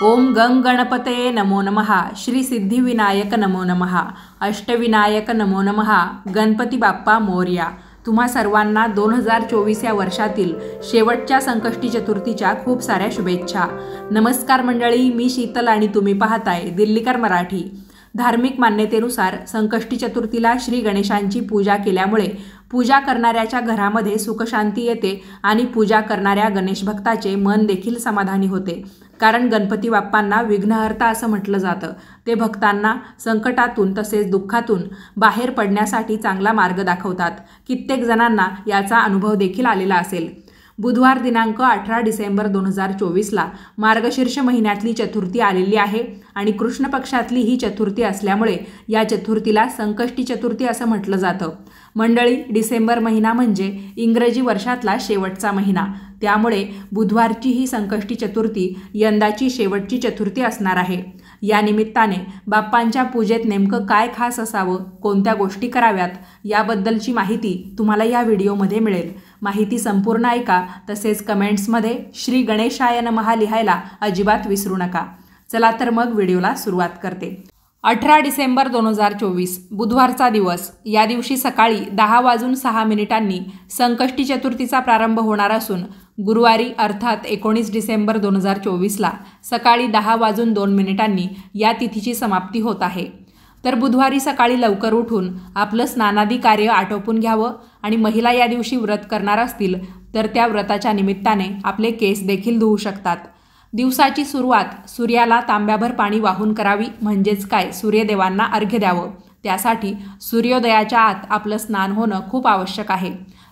ओम गंग गणपतये नमो नमः. श्री सिद्धिविनायक नमो नमः. अष्टविनायक नमो नमः. गणपती बाप्पा मोरया. तुम्हा सर्वांना 2024 या वर्षातील शेवटच्या संकष्टी चतुर्थीच्या खूप साऱ्या शुभेच्छा. नमस्कार मंडळी, मी शीतल आणि तुम्ही पाहताय दिल्लीकर मराठी. धार्मिक मान्यतेनुसार संकष्टी चतुर्थीला श्री गणेशांची पूजा केल्यामुळे पूजा करणाऱ्याच्या घरामध्ये सुखशांती येते आणि पूजा करणाऱ्या गणेश भक्ताचे मन देखील समाधानी होते. कारण गणपती बाप्पांना विघ्नहर्ता असं म्हटलं जातं. ते भक्तांना संकटातून तसेच दुःखातून बाहेर पडण्यासाठी चांगला मार्ग दाखवतात. कित्येक जणांना याचा अनुभव देखील आलेला असेल. बुधवार दिनांक 18 डिसेंबर 2024ला मार्गशीर्ष महिन्यातली चतुर्थी आलेली आहे आणि कृष्ण पक्षातली ही चतुर्थी असल्यामुळे या चतुर्थीला संकष्टी चतुर्थी असं म्हटलं जातं. मंडळी, डिसेंबर महिना म्हणजे इंग्रजी वर्षातला शेवटचा महिना. त्यामुळे बुधवारची ही संकष्टी चतुर्थी यंदाची शेवटची चतुर्थी असणार आहे. या निमित्ताने बाप्पांच्या पूजेत नेमकं काय खास असावं, कोणत्या गोष्टी कराव्यात याबद्दलची माहिती तुम्हाला या व्हिडिओमध्ये मिळेल. माहिती संपूर्ण ऐका. तसेच कमेंट्समध्ये श्री गणेशाय नमः लिहायला अजिबात विसरू नका. चला तर मग व्हिडिओला सुरुवात करते. 18 डिसेंबर 2024 बुधवारचा दिवस. या दिवशी सकाळी 10:06 संकष्टी चतुर्थीचा प्रारंभ होणार असून गुरुवारी अर्थात 19 डिसेंबर 2024ला सकाळी 10:02 या तिथीची समाप्ती होत आहे. तर बुधवारी सकाळी लवकर उठून आपलं स्नानादी कार्य आटोपून घ्यावं आणि महिला या दिवशी व्रत करणार असतील तर त्या व्रताच्या निमित्ताने आपले केस देखील धुवू शकतात. दिवसाची सुरुवात सूर्याला तांब्याभर पाणी वाहून करावी, म्हणजेच काय, सूर्यदेवांना अर्घ्य द्यावं. त्यासाठी सूर्योदयाच्या आत आपलं स्नान होणं खूप आवश्यक आहे.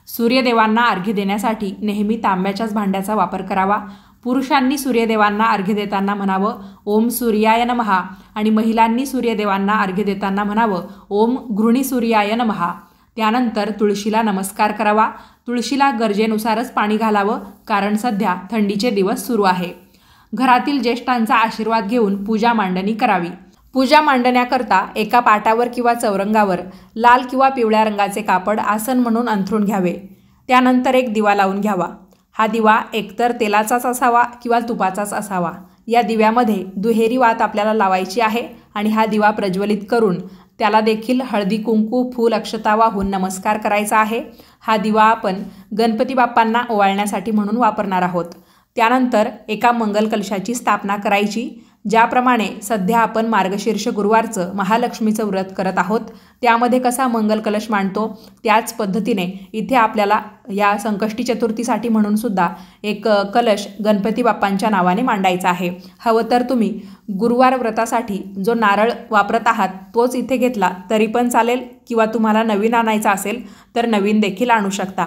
सूर्यदेवांना अर्घ्य देण्यासाठी नेहमी तांब्याच्याच भांड्याचा वापर करावा. पुरुषांनी सूर्यदेवांना अर्घ्य देताना म्हणावं ओम सूर्याय नमः आणि महिलांनी सूर्यदेवांना अर्घ्य देताना म्हणावं ओम गृहिणी सूर्याय नमः. त्यानंतर तुळशीला नमस्कार करावा. तुळशीला गरजेनुसारच पाणी घालावं, कारण सध्या थंडीचे दिवस सुरू आहे. घरातील ज्येष्ठांचा आशीर्वाद घेऊन पूजा मांडणी करावी. पूजा मांडण्याकरता एका पाटावर किंवा चौरंगावर लाल किंवा पिवळ्या रंगाचे कापड आसन म्हणून अंथरून घ्यावे. त्यानंतर एक दिवा लावून घ्यावा. हा दिवा एकतर तेलाचाच असावा किंवा तुपाचाच असावा. या दिव्यामध्ये दुहेरी वात आपल्याला लावायची आहे आणि हा दिवा प्रज्वलित करून त्याला देखील हळदी कुंकू फूल अक्षता वाहून नमस्कार करायचा आहे. हा दिवा आपण गणपती बाप्पांना ओवाळण्यासाठी म्हणून वापरणार आहोत. त्यानंतर एका मंगल कलशाची स्थापना करायची. ज्याप्रमाणे सध्या आपण मार्गशीर्ष गुरुवारचं महालक्ष्मीचं व्रत करत आहोत त्यामध्ये कसा मंगल कलश मांडतो त्याच पद्धतीने इथे आपल्याला या संकष्टी चतुर्थीसाठी म्हणून सुद्धा एक कलश गणपती बाप्पांच्या नावाने मांडायचा आहे. हवं तर तुम्ही गुरुवार व्रतासाठी जो नारळ वापरत आहात तोच इथे घेतला तरी पण चालेल, किंवा तुम्हाला नवीन आणायचा असेल तर नवीन देखील आणू शकता.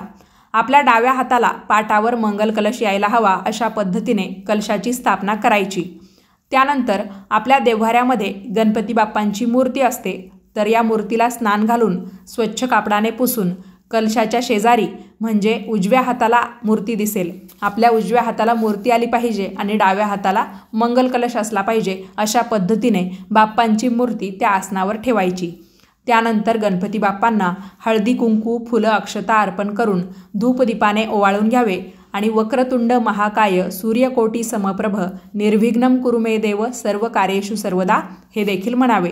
आपल्या डाव्या हाताला पाटावर मंगल कलश यायला हवा अशा पद्धतीने कलशाची स्थापना करायची. त्यानंतर आपल्या देव्हाऱ्यामध्ये गणपती बाप्पांची मूर्ती असते, तर या मूर्तीला स्नान घालून स्वच्छ कापडाने पुसून कलशाच्या शेजारी म्हणजे उजव्या हाताला मूर्ती दिसेल, आपल्या उजव्या हाताला मूर्ती आली पाहिजे आणि डाव्या हाताला मंगल कलश असला पाहिजे अशा पद्धतीने बाप्पांची मूर्ती त्या आसनावर ठेवायची. त्यानंतर गणपती बाप्पांना हळदी कुंकू फुलं अक्षता अर्पण करून धूपदीपाने ओवाळून घ्यावे आणि वक्रतुंड महाकाय सूर्यकोटी समप्रभ निर्विघ्नं कुरु मे देव सर्व कार्येषु सर्वदा हे देखील म्हणावे.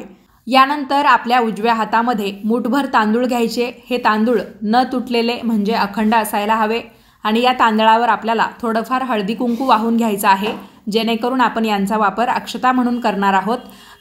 यानंतर आपल्या उजव्या हातामध्ये मूठभर तांदूळ घ्यायचे. हे तांदूळ न तुटलेले म्हणजे अखंड असायला हवे आणि या तांदळावर आपल्याला थोडंफार हळदी कुंकू वाहून घ्यायचं आहे, जेणेकरून आपण यांचा वापर अक्षता म्हणून करणार आहोत.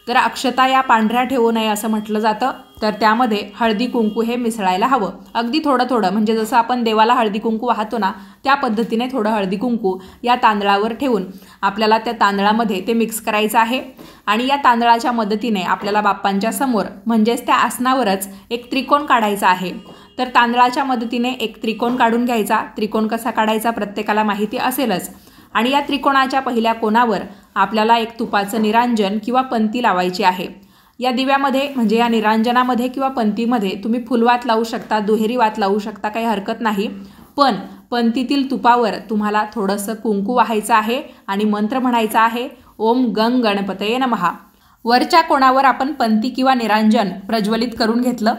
तर अक्षता या पांढऱ्या ठेवू नये असं म्हटलं जातं, तर त्यामध्ये हळदी कुंकू हे मिसळायला हवं. अगदी थोडं थोडं, म्हणजे जसं आपण देवाला हळदी कुंकू वाहतो ना त्या पद्धतीने थोडं हळदी कुंकू या तांदळावर ठेवून आपल्याला त्या तांदळामध्ये ते मिक्स करायचं आहे. आणि या तांदळाच्या मदतीने आपल्याला बाप्पांच्या समोर म्हणजेच त्या आसनावरच एक त्रिकोण काढायचा आहे. तर तांदळाच्या मदतीने एक त्रिकोण काढून घ्यायचा. त्रिकोण कसा काढायचा प्रत्येकाला माहिती असेलच. आणि या त्रिकोणाच्या पहिल्या कोणावर आपल्याला एक तुपाचं निरांजन किंवा पंती लावायची आहे. या दिव्यामध्ये म्हणजे या निरांजनामध्ये किंवा पंतीमध्ये तुम्ही फुलवात लावू शकता, दुहेरी वात लावू शकता, काही हरकत नाही. पण पंतीतील तुपावर तुम्हाला थोडंसं कुंकू वाहायचं आहे आणि मंत्र म्हणायचा आहे ओम गंग गणपतये नमः. वरच्या कोणावर आपण पंती किंवा निरांजन प्रज्वलित करून घेतलं.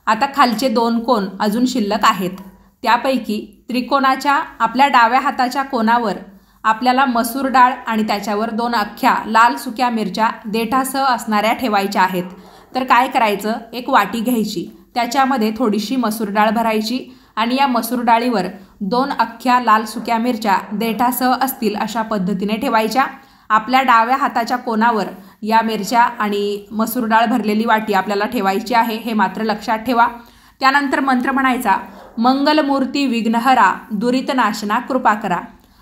आता खालचे 2 कोण अजून शिल्लक आहेत. त्यापैकी त्रिकोणाच्या आपल्या डाव्या हाताच्या कोणावर आपल्याला मसूर डाळ आणि त्याच्यावर 2 अख्ख्या लाल सुक्या मिरच्या देठासह असणाऱ्या ठेवायच्या आहेत. तर काय करायचं, एक वाटी घ्यायची, त्याच्यामध्ये थोडीशी मसूर डाळ भरायची आणि या मसूर डाळीवर 2 अख्ख्या लाल सुक्या मिरच्या देठासह असतील अशा पद्धतीने ठेवायच्या. आपल्या डाव्या हाताच्या कोणावर या मिरच्या आणि मसूर डाळ भरलेली वाटी आपल्याला ठेवायची आहे, हे मात्र लक्षात ठेवा. त्यानंतर मंत्र म्हणायचा, मंगलमूर्ती विघ्नहरा दुरितनाशना कृपा करा.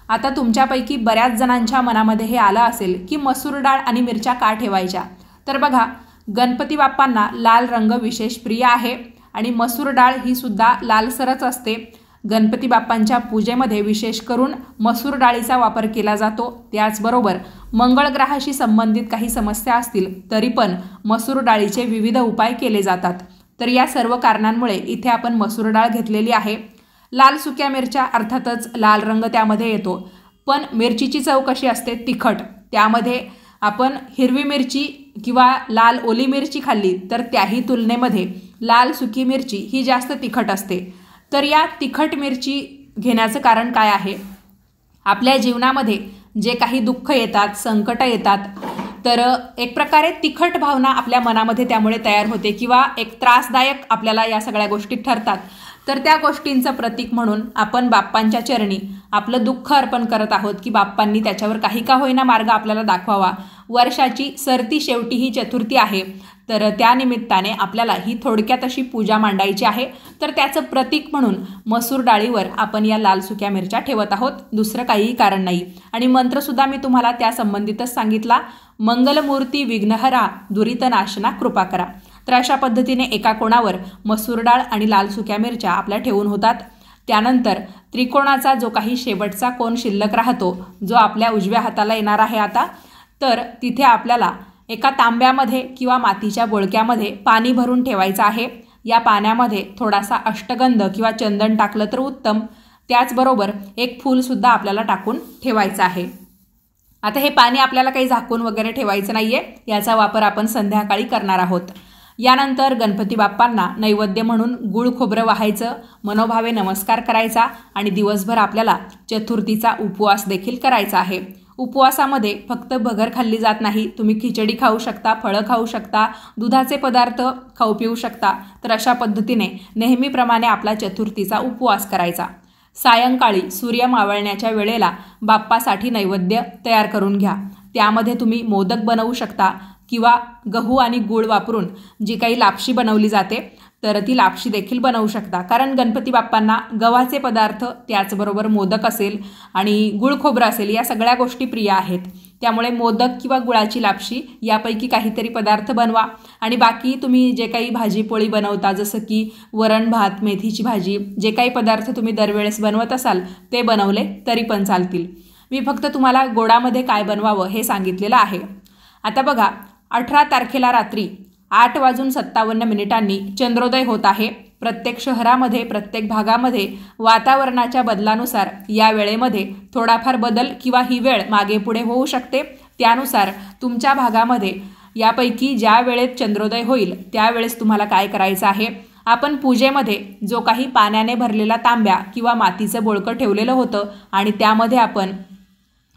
आता तुमच्यापैकी बऱ्याच जणांच्या मनामध्ये हे आलं असेल की मसूर डाळ आणि मिरच्या का ठेवायच्या. तर बघा, गणपती बाप्पांना लाल रंग विशेष प्रिय आहे आणि मसूर डाळ ही सुद्धा लालसरच असते. गणपती बाप्पांच्या पूजेमध्ये विशेष करून मसूर डाळीचा वापर केला जातो. त्याचबरोबर मंगळ ग्रहाशी संबंधित काही समस्या असतील तरी पण मसूर डाळीचे विविध उपाय केले जातात. तर या सर्व कारणांमुळे इथे आपण मसूर डाळ घेतलेली आहे. लाल सुक्या मिरच्या, अर्थातच लाल रंग त्यामध्ये येतो, पण मिरचीची चव कशी असते, तिखट. त्यामध्ये आपण हिरवी मिरची किंवा लाल ओली मिरची खाल्ली तर त्याही तुलनेमध्ये लाल सुकी मिरची ही जास्त तिखट असते. तर या तिखट मिरची घेण्याचं कारण काय आहे, आपल्या जीवनामध्ये जे काही दुःख येतात, संकट येतात, तर एक प्रकारे तिखट भावना आपल्या मनामध्ये त्यामुळे तयार होते किंवा एक त्रासदायक आपल्याला या सगळ्या गोष्टी ठरतात. तर त्या गोष्टींचं प्रतीक म्हणून आपण बाप्पांच्या चरणी आपलं दुःख अर्पण करत आहोत की बाप्पांनी त्याच्यावर काही का होईना मार्ग आपल्याला दाखवावा. वर्षाची सरती शेवटी ही चतुर्थी आहे, तर त्यानिमित्ताने आपल्याला ही थोडक्यात अशी पूजा मांडायची आहे. तर त्याचं प्रतीक म्हणून मसूर डाळीवर आपण या लाल सुक्या मिरच्या ठेवत आहोत, दुसरं काहीही कारण नाही. आणि मंत्रसुद्धा मी तुम्हाला त्या संबंधितच सांगितला, मंगलमूर्ती विघ्नहरा दुरितनाशना कृपा करा. तर अशा पद्धतीने एका कोणावर मसूर डाळ आणि लाल सुक्या मिरच्या आपल्या ठेवून होतात. त्यानंतर त्रिकोणाचा जो काही शेवटचा कोण शिल्लक राहतो, जो आपल्या उजव्या हाताला येणार आहे आता, तर तिथे आपल्याला एका तांब्यामध्ये किंवा मातीच्या बोळक्यामध्ये पाणी भरून ठेवायचं आहे. या पाण्यामध्ये थोडासा अष्टगंध किंवा चंदन टाकलं तर उत्तम. त्याचबरोबर एक फूलसुद्धा आपल्याला टाकून ठेवायचं आहे. आता हे पाणी आपल्याला काही झाकून वगैरे ठेवायचं नाही आहे, याचा वापर आपण संध्याकाळी करणार आहोत. यानंतर गणपती बाप्पांना नैवेद्य म्हणून गुळ खोबरं वाहायचं, मनोभावे नमस्कार करायचा आणि दिवसभर आपल्याला चतुर्थीचा उपवास देखील करायचा आहे. उपवासामध्ये फक्त भगर खाल्ली जात नाही, तुम्ही खिचडी खाऊ शकता, फळं खाऊ शकता, दुधाचे पदार्थ खाऊ पिऊ शकता. तर अशा पद्धतीने नेहमीप्रमाणे आपला चतुर्थीचा उपवास करायचा. सायंकाळी सूर्य मावळण्याच्या वेळेला बाप्पासाठी नैवेद्य तयार करून घ्या. त्यामध्ये तुम्ही मोदक बनवू शकता किंवा गहू आणि गूळ वापरून जी काही लापशी बनवली जाते तर ती लापशी देखील बनवू शकता. कारण गणपती बाप्पांना गव्हाचे पदार्थ, त्याचबरोबर मोदक असेल आणि गुळ खोबरं असेल, या सगळ्या गोष्टी प्रिय आहेत. त्यामुळे मोदक किंवा गुळाची लापशी यापैकी काहीतरी पदार्थ बनवा. आणि बाकी तुम्ही जे काही भाजीपोळी बनवता, जसं की वरण भात, मेथीची भाजी, जे काही पदार्थ तुम्ही दरवेळेस बनवत असाल ते बनवले तरी पण चालतील. मी फक्त तुम्हाला गोडामध्ये काय बनवावं हे सांगितलेलं आहे. आता बघा, 18 तारखेला रात्री 8:57 चंद्रोदय होत आहे. प्रत्येक शहरामध्ये, प्रत्येक भागामध्ये वातावरणाच्या बदलानुसार या वेळेमध्ये थोडाफार बदल किंवा ही वेळ मागे पुढे होऊ शकते. त्यानुसार तुमच्या भागामध्ये यापैकी ज्या वेळेत चंद्रोदय होईल त्यावेळेस तुम्हाला काय करायचं आहे, आपण पूजेमध्ये जो काही पाण्याने भरलेला तांब्या किंवा मातीचं बोळकं ठेवलेलं होतं आणि त्यामध्ये आपण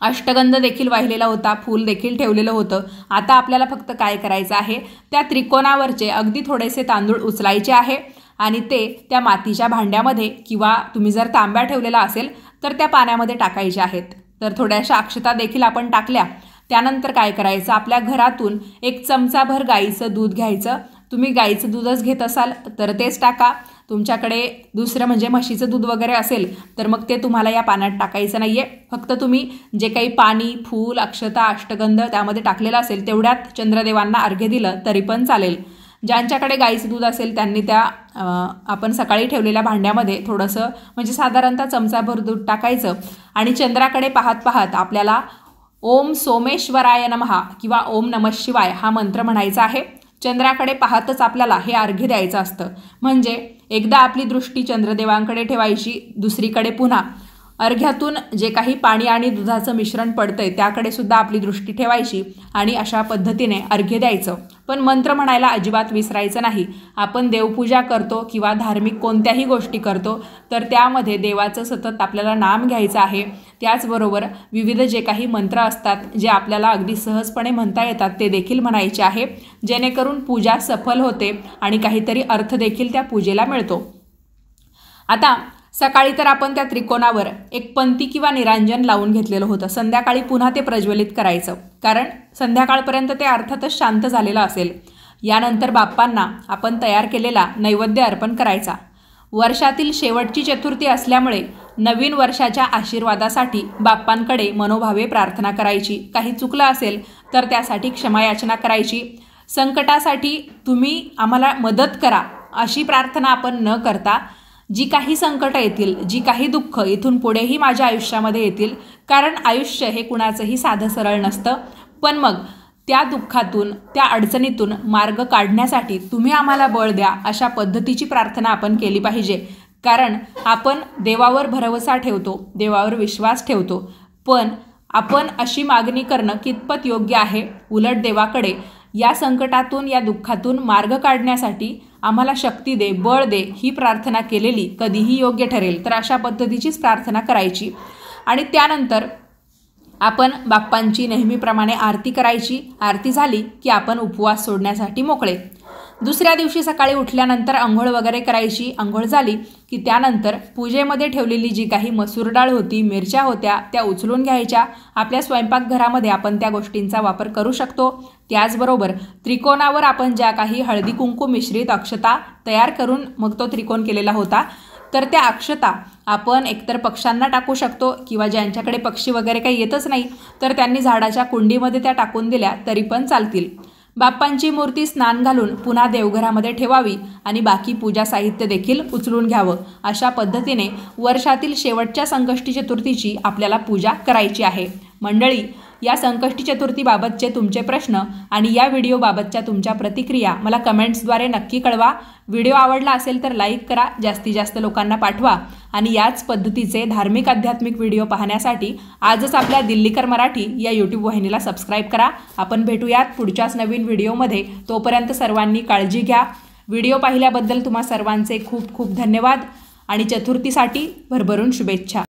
अष्टगंध देखील वाहिलेला होता, फूल देखील ठेवलेलं होतं. आता आपल्याला फक्त काय करायचं आहे, त्या त्रिकोणावरचे अगदी थोडेसे तांदूळ उचलायचे आहे आणि ते त्या मातीच्या भांड्यामध्ये किंवा तुम्ही जर तांब्या ठेवलेला असेल तर त्या पाण्यामध्ये टाकायचे आहेत. तर थोड्याशा अक्षता देखील आपण टाकल्या. त्यानंतर काय करायचं, आपल्या घरातून 1 चमचाभर गाईचं दूध घ्यायचं. तुम्ही गाईचं दूधच घेत असाल तर तेच टाका. तुमच्याकडे दुसरं म्हणजे म्हशीचं दूध वगैरे असेल तर मग ते तुम्हाला या पाण्यात टाकायचं नाही आहे. फक्त तुम्ही जे काही पाणी, फूल, अक्षता, अष्टगंध त्यामध्ये टाकलेलं असेल तेवढ्यात चंद्रदेवांना अर्घ्य दिलं तरी पण चालेल. ज्यांच्याकडे गाईचं दूध असेल त्यांनी त्या आपण सकाळी ठेवलेल्या भांड्यामध्ये थोडंसं म्हणजे साधारणतः चमचाभर दूध टाकायचं आणि चंद्राकडे पाहत पाहत आपल्याला ओम सोमेश्वराय नमः किंवा ओम नमः शिवाय हा मंत्र म्हणायचा आहे. चंद्राकडे पाहतच आपल्याला हे अर्घ्य द्यायचं असतं. म्हणजे एकदा आपली दृष्टी चंद्रदेवांकडे ठेवायची, दुसरीकडे पुन्हा अर्घ्यातून जे काही पाणी आणि दुधाचं मिश्रण पडतंय त्याकडे सुद्धा आपली दृष्टी ठेवायची आणि अशा पद्धतीने अर्घ्य द्यायचं। पण मंत्र म्हणायला अजिबात विसरायचं नाही। आपण देवपूजा करतो किंवा धार्मिक कोणत्याही गोष्टी करतो तर त्यामध्ये देवाचं सतत आपल्याला नाम घ्यायचं आहे। त्याचबरोबर विविध जे काही मंत्र असतात जे आपल्याला अगदी सहजपणे म्हणता येतात ते देखील म्हणायचे आहे, जेणेकरून पूजा सफल होते आणि काहीतरी अर्थ देखील त्या पूजेला मिळतो। आता सकाळी तर आपण त्या त्रिकोणावर एक पंती किंवा निरांजन लावून घेतलेलं होतं। संध्याकाळी पुन्हा ते प्रज्वलित करायचं, कारण संध्याकाळपर्यंत ते अर्थातच शांत झालेलं असेल। यानंतर बाप्पांना आपण तयार केलेला नैवेद्य अर्पण करायचा। वर्षातील शेवटची चतुर्थी असल्यामुळे नवीन वर्षाच्या आशीर्वादासाठी बाप्पांकडे मनोभावे प्रार्थना करायची। काही चुकलं असेल तर त्यासाठी क्षमायाचना करायची। संकटासाठी तुम्ही आम्हाला मदत करा अशी प्रार्थना आपण न करता जी काही संकट येतील, जी काही दुःख इथून पुढेही माझ्या आयुष्यामध्ये येतील, कारण आयुष्य हे कुणाचंही साधं सरळ नसतं, पण मग त्या दुःखातून त्या अडचणीतून मार्ग काढण्यासाठी तुम्ही आम्हाला बळ द्या अशा पद्धतीची प्रार्थना आपण केली पाहिजे। कारण आपण देवावर भरवसा ठेवतो, देवावर विश्वास ठेवतो, पण आपण अशी मागणी करणं कितपत योग्य आहे? उलट देवाकडे या संकटातून या दुःखातून मार्ग काढण्यासाठी आम्हाला शक्ती दे, बळ दे ही प्रार्थना केलेली कधीही योग्य ठरेल। तर अशा पद्धतीचीच प्रार्थना करायची आणि त्यानंतर आपण बाप्पांची नेहमीप्रमाणे आरती करायची। आरती झाली की आपण उपवास सोडण्यासाठी मोकळे। दुसऱ्या दिवशी सकाळी उठल्यानंतर अंघोळ वगैरे करायची। अंघोळ झाली की त्यानंतर पूजेमध्ये ठेवलेली जी काही मसूर डाळ होती, मिरच्या होत्या, त्या उचलून घ्यायच्या। आपल्या स्वयंपाकघरामध्ये आपण त्या गोष्टींचा वापर करू शकतो। त्याचबरोबर त्रिकोणावर आपण ज्या काही हळदी कुंकू मिश्रित अक्षता तयार करून मग तो त्रिकोण केलेला होता, तर त्या अक्षता आपण एकतर पक्ष्यांना टाकू शकतो किंवा ज्यांच्याकडे पक्षी वगैरे काही येतच नाही तर त्यांनी झाडाच्या कुंडीमध्ये त्या टाकून दिल्या तरी पण चालतील। बाप्पांची मूर्ती स्नान घालून पुन्हा देवघरामध्ये ठेवावी आणि बाकी पूजा साहित्य देखील उचलून घ्यावं। अशा पद्धतीने वर्षातील शेवटच्या संकष्टी चतुर्थीची आपल्याला पूजा करायची आहे। मंडळी, या संकष्टी चतुर्थीबाबतचे तुमचे प्रश्न आणि या व्हिडिओबाबतच्या तुमच्या प्रतिक्रिया मला कमेंट्सद्वारे नक्की कळवा। व्हिडिओ आवडला असेल तर लाईक करा, जास्तीत जास्त लोकांना पाठवा आणि याच पद्धतीचे धार्मिक आध्यात्मिक व्हिडिओ पाहण्यासाठी आजच आपल्या दिल्लीकर मराठी या यूट्यूब वाहिनीला सबस्क्राईब करा। आपण भेटूयात पुढच्याच नवीन व्हिडिओमध्ये। तोपर्यंत सर्वांनी काळजी घ्या। व्हिडिओ पाहिल्याबद्दल तुम्हा सर्वांचे खूप खूप धन्यवाद आणि चतुर्थीसाठी भरभरून शुभेच्छा।